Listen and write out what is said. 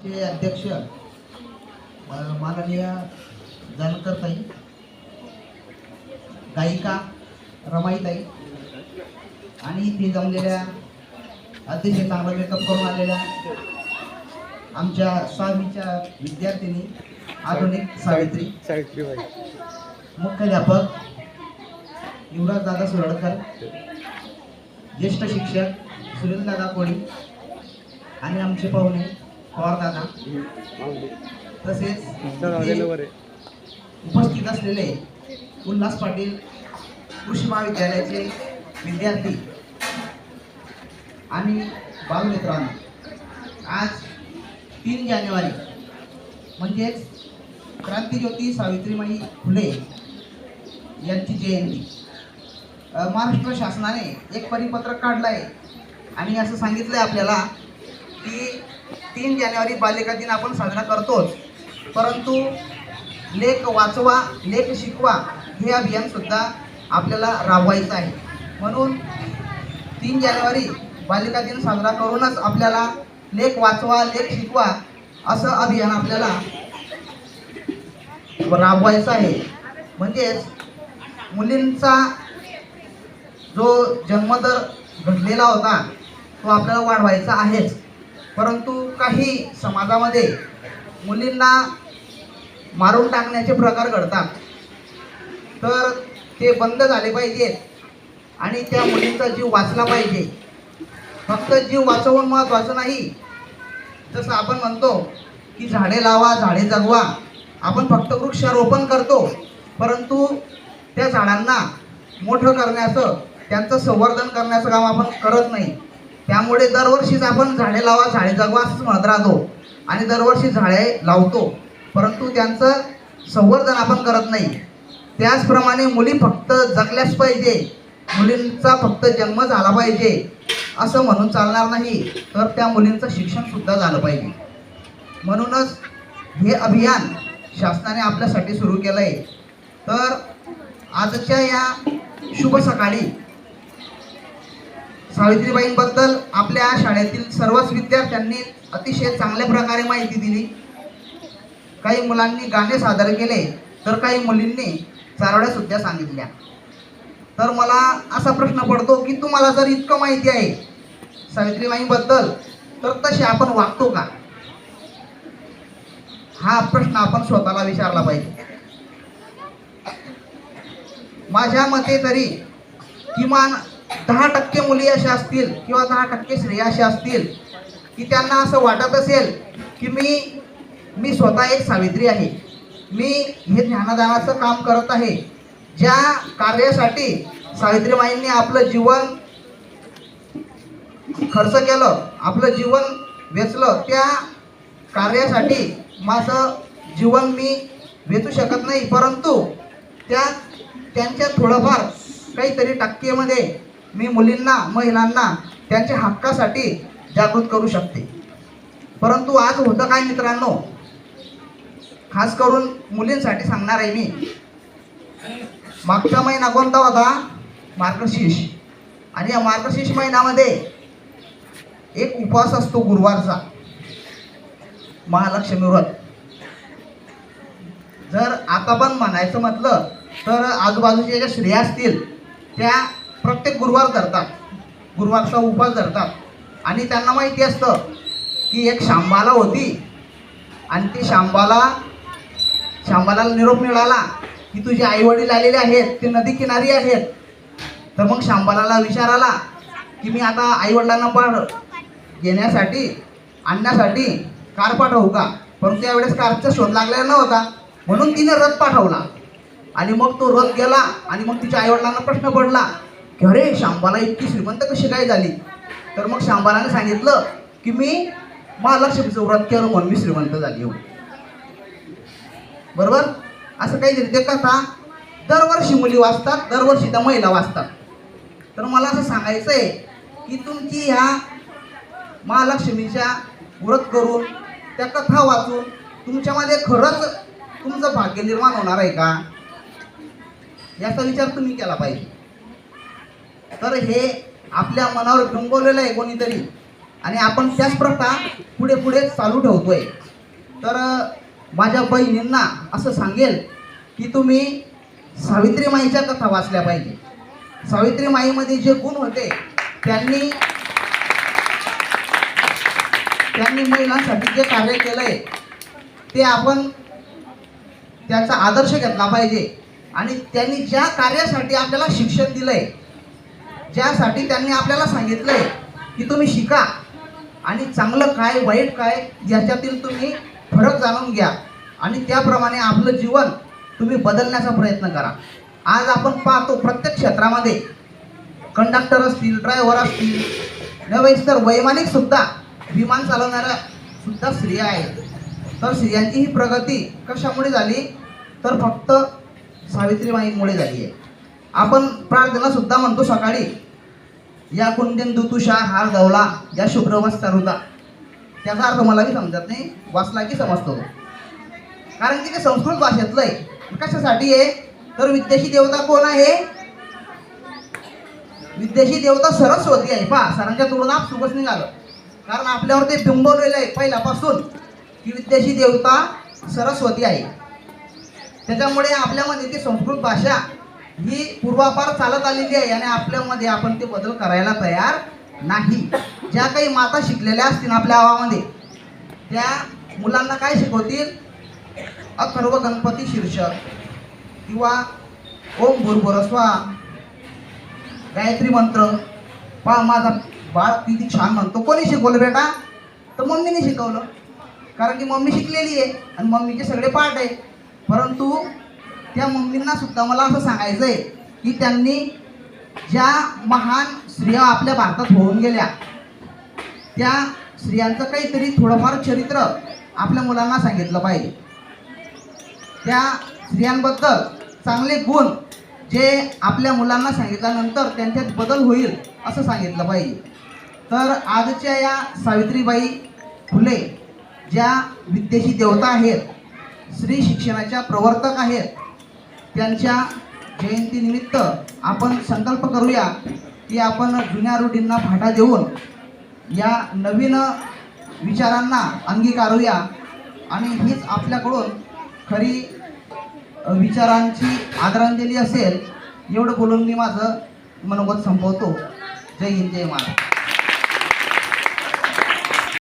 चे अध्यक्ष माननीय जानकरताई, गायिका रमाईताई आणि ती जमलेल्या अतिशय चांगला मेकअप करून आलेल्या आमच्या 6वीच्या विद्यार्थिनी आधुनिक सावित्रीबाई, मुख्याध्यापक युवराज दादा सुरडकर, ज्येष्ठ शिक्षक सुरेंद्रदादा कोळी आणि आमचे पाहुणे पवार दादा, तसेच उपस्थित असलेले उल्हास पाटील कृषी महाविद्यालयाचे विद्यार्थी आणि बालमित्रांनो, आज 3 जानेवारी म्हणजेच क्रांतिज्योती सावित्रीबाई फुले यांची जयंती. महाराष्ट्र शासनाने एक परिपत्रक काढलं आहे आणि असं सांगितलं आहे आपल्याला की 3 जानेवारी बालिका दिन आपण साजरा करतोच, परंतु लेख वाचवा लेख शिकवा हे अभियान सुद्धा आपल्याला राबवायचं आहे. म्हणून 3 जानेवारी बालिका दिन साजरा करूनच आपल्याला लेख वाचवा लेख शिकवा असं अभियान आपल्याला राबवायचं आहे. म्हणजेच मुलींचा जो जन्मदर घडलेला होता तो आपल्याला वाढवायचा आहेच, परंतु काही समाजामध्ये मुलींना मारून टाकण्याचे प्रकार घडतात, तर ते बंद झाले पाहिजेत आणि त्या मुलींचा जीव वाचला पाहिजे. फक्त जीव वाचवून महत्त्वाचं नाही. जसं आपण म्हणतो की झाडे लावा झाडे जगवा, आपण फक्त वृक्षारोपण करतो, परंतु त्या झाडांना मोठं करण्याचं त्यांचं संवर्धन करण्याचं काम आपण करत नाही. त्यामुळे दरवर्षीच आपण झाडे लावा झाडे जगवा असंच म्हणत राहतो आणि दरवर्षी झाडे लावतो, परंतु त्यांचं संवर्धन आपण करत नाही. त्याचप्रमाणे मुली फक्त जगल्याच पाहिजे, मुलींचा फक्त जन्म झाला पाहिजे असं म्हणून चालणार नाही, तर त्या मुलींचं शिक्षणसुद्धा झालं पाहिजे. म्हणूनच हे अभियान शासनाने आपल्यासाठी सुरू केलं आहे. तर आजच्या या शुभ सकाळी सावित्रीबाईंबद्दल आपल्या शाळेतील सर्वच विद्यार्थ्यांनी अतिशय चांगल्या प्रकारे माहिती दिली. काही मुलांनी गाणे सादर केले तर काही मुलींनी चारोळ्या सुद्धा सांगितल्या. तर मला असा प्रश्न पडतो की तुम्हाला जर इतकं माहिती आहे सावित्रीबाईंबद्दल तर तसे आपण वागतो का? हा प्रश्न आपण स्वतःला विचारला पाहिजे. माझ्या मते तरी किमान 10% मुली अशा असतील किंवा 10% स्त्रिया अशा असतील की त्यांना असं वाटत असेल की मी स्वतः एक सावित्री आहे, मी हे ज्ञानदानाचं काम करत आहे. ज्या कार्यासाठी सावित्रीबाईंनी आपलं जीवन खर्च केलं, आपलं जीवन वेचलं, त्या कार्यासाठी माझं जीवन मी वेचू शकत नाही, परंतु त्यांच्या थोडंफार काहीतरी टक्केमध्ये मी मुलींना महिलांना त्यांच्या हक्कासाठी जागृत करू शकते. परंतु आज होतं काय मित्रांनो, खास करून मुलींसाठी सांगणार आहे मी. मागचा महिना कोणता होता? मार्गशीर्ष. आणि या मार्गशीर्ष महिन्यामध्ये एक उपवास असतो गुरुवारचा, महालक्ष्मी व्रत. जर आता पण म्हणायचं म्हटलं तर आजूबाजूच्या ज्या स्त्रिया असतील त्या प्रत्येक गुरुवार धरतात, गुरुवारचा उपवास धरतात आणि त्यांना माहिती असतं की एक शांबाला होती आणि ती शांबाला निरोप मिळाला की तुझे आईवडील आलेले आहेत, ते नदी किनारी आहेत. तर मग शांबाला विचार आला की मी आता आईवडिलांना घेण्यासाठी आणण्यासाठी कार पाठवू का? परंतु त्यावेळेस कारचा शोध लागलेला नव्हता, म्हणून तिने रथ पाठवला. आणि मग तो रथ गेला आणि मग तिच्या आईवडिलांना प्रश्न पडला की अरे शांबाला इतकी श्रीमंत कशी काय झाली? तर मग शांबालाने सांगितलं की मी महालक्ष्मीचं व्रत केलं म्हणून मी श्रीमंत झाली. बरोबर? असं काहीतरी ते कथा दरवर्षी मुली वाचतात, दरवर्षी त्या महिला वाचतात. तर मला असं सांगायचं आहे की तुमची ह्या महालक्ष्मीच्या व्रत करून त्या कथा वाचून तुमच्यामध्ये खरंच तुमचं भाग्य निर्माण होणार आहे का, याचा विचार तुम्ही केला पाहिजे. तर हे आपल्या मनावर बिंबवलेलं आहे कोणीतरी आणि आपण त्याच प्रथा पुढे पुढे चालू ठेवतोय. तर माझ्या बहिणींना असं सांगेल की तुम्ही सावित्रीमाईच्या कथा वाचल्या पाहिजे. सावित्रीमाईमध्ये जे गुण होते त्यांनी महिलांसाठी जे कार्य केलंय ते आपण त्याचा आदर्श घेतला पाहिजे. आणि त्यांनी ज्या कार्यासाठी आपल्याला शिक्षण दिलंय, ज्यासाठी त्यांनी आपल्याला सांगितलंय की तुम्ही शिका आणि चांगलं काय वाईट काय याच्यातील तुम्ही फरक जाणून घ्या आणि त्याप्रमाणे आपलं जीवन तुम्ही बदलण्याचा प्रयत्न करा. आज आपण पाहतो प्रत्येक क्षेत्रामध्ये कंडक्टर असतील, ड्रायव्हर असतील, नव्हेच तर वैमानिक सुद्धा, विमान चालवणाऱ्या सुद्धा स्त्रिया आहेत. तर स्त्रियांची ही प्रगती कशामुळे झाली तर फक्त सावित्रीबाईंमुळे झाली आहे. आपण प्रार्थना सुद्धा म्हणतो सकाळी, या कुंदेंदू तुषार हार गवला या शुभ्र वस्त्रारुता. त्याचा अर्थ मलाही समजत नाही, वाचला की समजतो. कारण की ते संस्कृत भाषेतलं आहे. कशासाठी आहे तर विद्येची देवता कोण आहे? विद्येची देवता सरस्वती आहे. पहा, सरांच्या तोंडात सुबस निघालं, कारण आपल्यावर ते बिंबवलेलं आहे पहिल्यापासून की विद्येची देवता सरस्वती आहे. त्याच्यामुळे आपल्यामध्ये ती संस्कृत भाषा ही पूर्वापार चालत आलेली आहे आणि आपल्यामध्ये आपण ते बदल करायला तयार नाही. ज्या काही माता शिकलेल्या असतील आपल्या गावामध्ये, त्या मुलांना काय शिकवतील? अथर्व गणपती शीर्षक किंवा ओम भूर्भुवस्वा, गायत्री मंत्र. पहा, माझा बाळ किती छान म्हणतो. कोणी शिकवलं बेटा? तर मम्मीने शिकवलं, कारण की मम्मी शिकलेली आहे आणि मम्मीचे सगळे पाठ आहे. परंतु त्या मम्मींना सुद्धा मला असं सांगायचं आहे की त्यांनी ज्या महान स्त्रिया आपल्या भारतात होऊन गेल्या, त्या स्त्रियांचं काहीतरी थोडंफार चरित्र आपल्या मुलांना सांगितलं पाहिजे. त्या स्त्रियांबद्दल चांगले गुण जे आपल्या मुलांना सांगितल्यानंतर त्यांच्यात बदल होईल असं सांगितलं पाहिजे. तर आजच्या या सावित्रीबाई फुले ज्या विद्येची देवता आहेत, स्त्री शिक्षणाच्या प्रवर्तक आहेत, त्यांच्या जयंतीनिमित्त आपण संकल्प करूया की आपण जुन्या रूढींना फाटा देऊन या नवीन विचारांना अंगीकारूया आणि हीच आपल्याकडून खरी विचारांची आदरांजली असेल. एवढं बोलून मी माझं मनोगत संपवतो. जय हिंद, जय महाराष्ट्र.